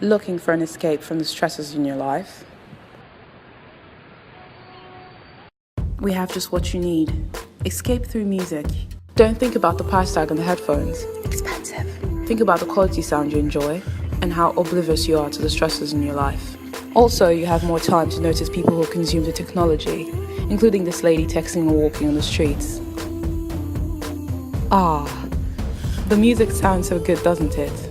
Looking for an escape from the stresses in your life? We have just what you need. Escape through music. Don't think about the price tag on the headphones. Expensive. Think about the quality sound you enjoy and how oblivious you are to the stresses in your life. Also, you have more time to notice people who consume the technology, including this lady texting or walking on the streets. Ah, the music sounds so good, doesn't it?